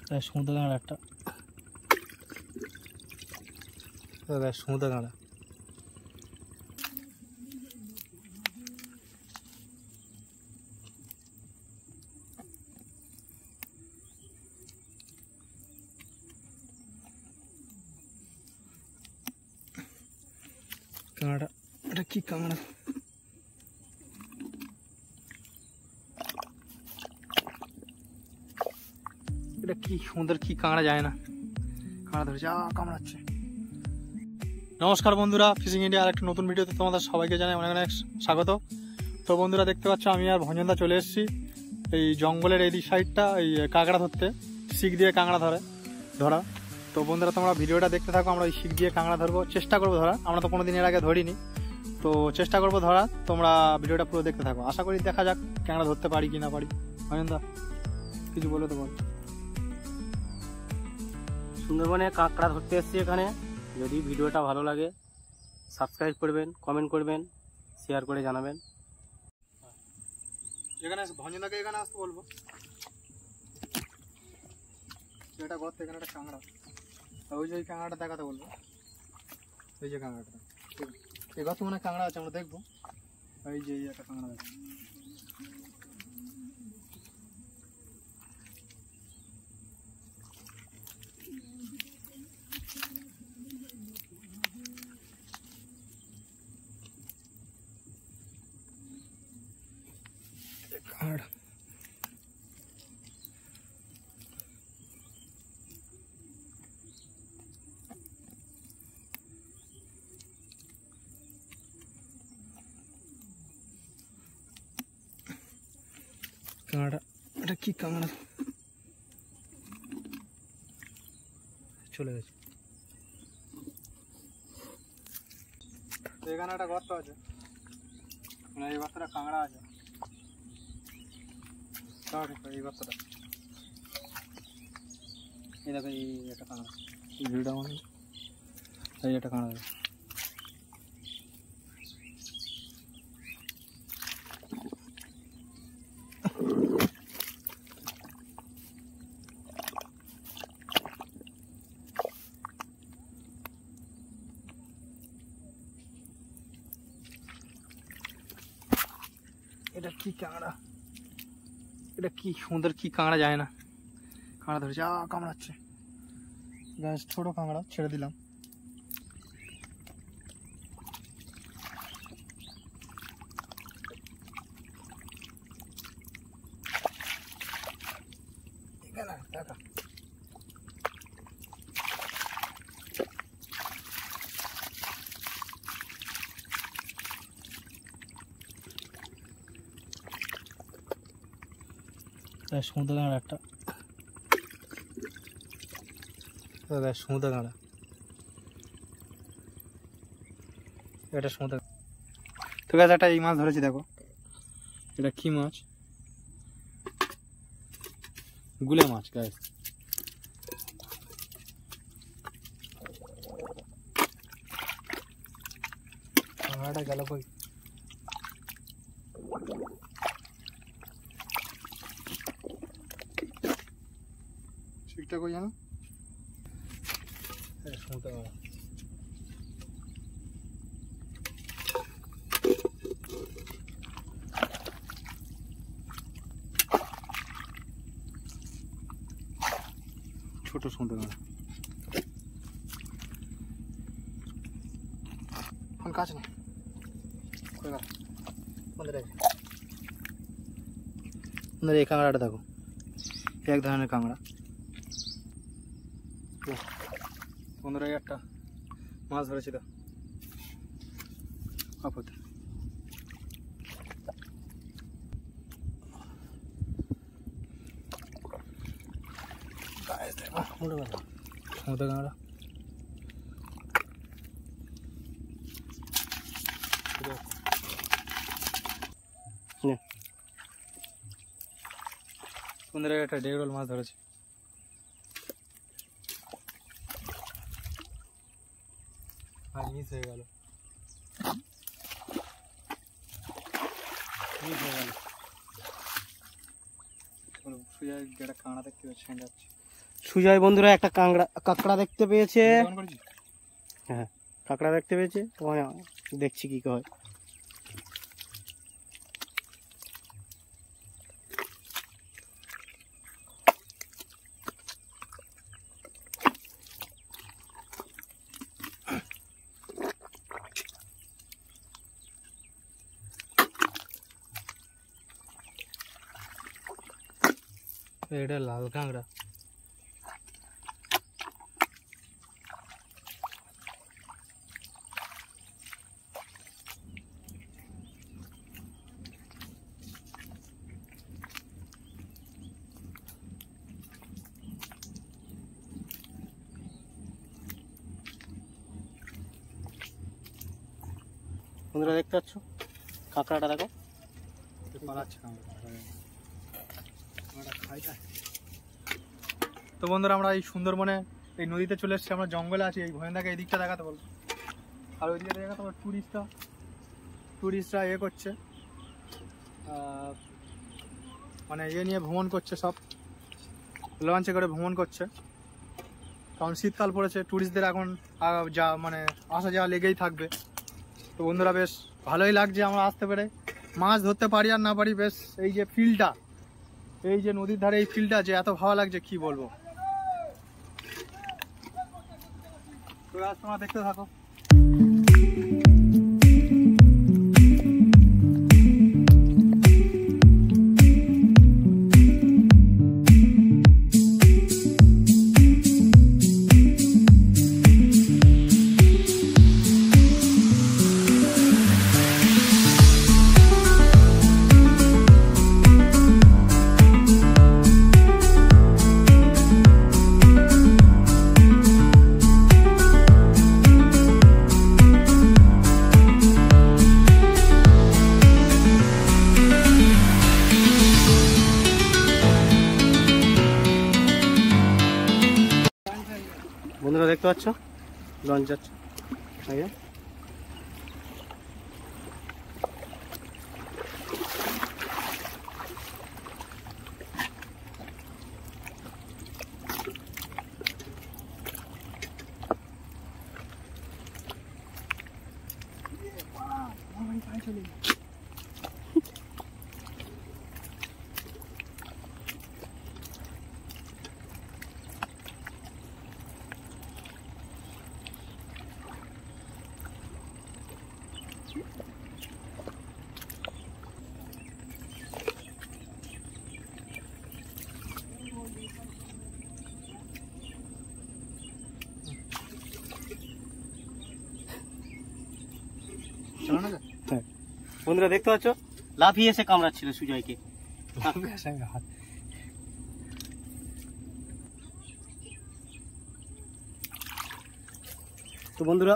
সমুদ্র কাঁকড়া একটা, সমুদ্র কাঁকড়া। কাঁকড়া, এটা কি কাঁকড়া? এটা কি সুন্দর, কি কাঁকড়া যায় না, কাঁকড়া ধরে যা কামড়াচ্ছে। নমস্কার বন্ধুরা, ফিশিং ইন্ডিয়া আর একটা নতুন ভিডিওতে তোমাদের সবাইকে জানাই অনেক অনেক স্বাগত। তো বন্ধুরা দেখতে পাচ্ছ আমি আর ভঞ্জনদা চলে এসেছি এই জঙ্গলের এই সাইডটা, এই কাঁকড়া ধরতে। শিক দিয়ে কাঁকড়া ধরা। তো বন্ধুরা তোমরা ভিডিওটা দেখতে থাকো, আমরা ওই শিক দিয়ে কাঁকড়া ধরবো, চেষ্টা করবো ধরা। আমরা তো কোনোদিন এর আগে ধরিনি, তো চেষ্টা করবো ধরা। তোমরা ভিডিওটা পুরো দেখতে থাকো, আশা করি দেখা যাক কাঁকড়া ধরতে পারি কি না পারি। ভঞ্জনদা কিছু বলো তো বল। সুন্দরবনে কাঁকড়া ধরতে এসেছি এখানে। যদি ভিডিওটা ভালো লাগে সাবস্ক্রাইব করবেন, কমেন্ট করবেন, শেয়ার করে জানাবেন। এখানে ভঞ্জনদাকে এখানে আসতে বলবো। এটা গর্ত, এখানে একটা কাঁকড়া, ওই যে ওই কাঁকড়াটা দেখাতে বলবো। এই যে কাঁকড়াটা, এই গর্ত মানে কাঁকড়া আছে, আমরা দেখবো। এই যে একটা কাঁকড়া আছে, কাঁকড়া। কাঁকড়া, এটা কি কাঁকড়া? চলে গেছে। এখানে একটা গর্ত আছে, মানে এই গর্তটা কাঁকড়া আছে। এই গর্তটা, এই দেখো এই একটা কাঁকড়া, এই ভিড়টা মানে এই একটা কাঁকড়া আছে। এটা কি কাঁকড়া? এটা কি সুন্দর, কি কাঁকড়া যায় না, কাঁকড়া ধরে যা কামড়াচ্ছে। গাছ ছোট কাঁকড়া, ছেড়ে দিলাম। দেখা সমুদ্র কাঁকড়া একটা, সমুদ্র কাঁকড়া। এটা সমুদ্র। তো গাছ একটা এই মাছ ধরেছি, দেখো এটা কি মাছ? গুলে মাছ গাছ। কাঁকড়াটা গেল কই? ঠিকটা কই জানো? সমুদ্র কাঁকড়া। ছোট সমুদ্র কাঁকড়া, এখন কাছে নেই। এই কাঁকড়াটা দেখো, এক ধরনের কাঁকড়া। বন্ধুরা একটা মাছ ধরেছিল আপদে। সমুদ্র কাঁকড়া। বন্ধুরা একটা ডেগরোল মাছ ধরেছে। আর মিস হয়ে গেল, মিস হয়ে গেল। সোজা যেটা কাঁকড়া দেখতে পাচ্ছি যাচ্ছে, সুজয় বন্ধুরা একটা কাঁকড়া দেখতে পেয়েছে। হ্যাঁ, কাঁকড়া দেখতে পেয়েছে, তোমায় দেখছি কি হয়। এটা লাল কাঁকড়া। বন্ধুরা দেখতে পাচ্ছ কাঁকড়াটা, দেখো তো বন্ধুরা আমরা এই সুন্দরবনে এই নদীতে চলে এসেছি, আমরা জঙ্গলে আছি। এই ভয়েন্দাকে এই দিকটা দেখাতে বলবো, আর ওই দিকটা দেখাতে বলবো। টুরিস্টরা করছে, মানে নিয়ে ভ্রমণ করছে, সব লঞ্চে করে ভ্রমণ করছে। কারণ শীতকাল পড়েছে, টুরিস্টদের এখন যা মানে আসা যাওয়া লেগেই থাকবে। তো বন্ধুরা বেশ ভালোই লাগছে আমরা আসতে পেরে। মাছ ধরতে পারি আর না পারি, বেশ এই যে ফিল্ডটা, এই যে নদীর ধারে এই ফিল্ডটা যে এত ভালো লাগছে কি বলবো। তো আজ তোমরা দেখতে থাকো। বন্ধুরা দেখতে পাচ্ছ লঞ্চ যাচ্ছে। বন্ধুরা দেখতে পাচ্ছ লাফিয়ে এসে কামড়াচ্ছিল সুজয়কে। তো বন্ধুরা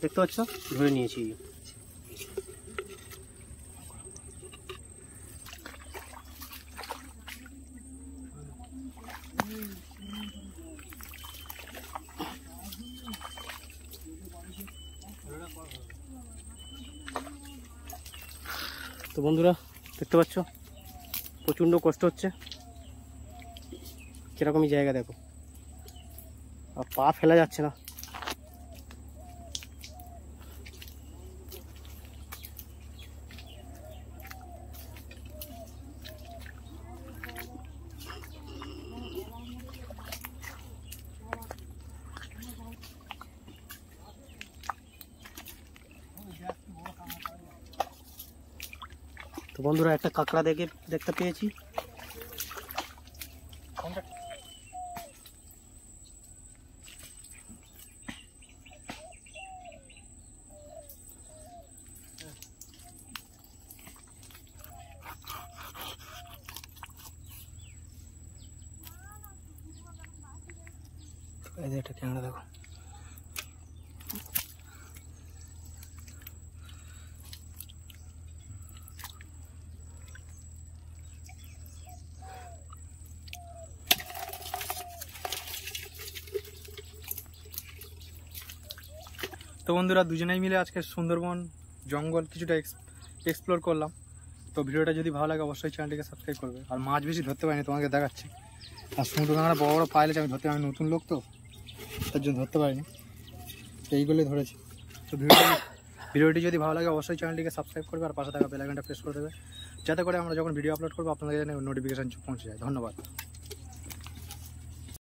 দেখতে পাচ্ছ ধরে নিয়েছি। তো বন্ধুরা দেখতে পাচ্ছ প্রচণ্ড কষ্ট হচ্ছে, কিরকমই জায়গা দেখো, আর পা ফেলা যাচ্ছে না। তো বন্ধুরা একটা কাঁকড়া দেখতে পেয়েছি। এটা ক্যামেরা দেখো। তো বন্ধুরা দুজনেই মিলে আজকে সুন্দরবন জঙ্গল কিছুটা এক্সপ্লোর করলাম। তো তো ভিডিওটা যদি ভালো লাগে অবশ্যই চ্যানেলটিকে সাবস্ক্রাইব করবে। আর মাছ বেশি ধরতে পারিনি, তোমাকে দেখাচ্ছি। আর সমুদ্র কাঁকড়া বড় বড় পাইলে আমি ধরতে, আমি নতুন লোক তো তার জন্য ধরতে পারিনি, এইগুলোই ধরেছি। তো ভিডিওটি যদি ভালো লাগে অবশ্যই চ্যানেলটিকে সাবস্ক্রাইব করবে আর পাশে থাকা বেল আইকনটা প্রেস করে দেবে, যাতে করে আমরা যখন ভিডিও আপলোড করবো আপনাদের নোটিফিকেশান পৌঁছে যায়। ধন্যবাদ।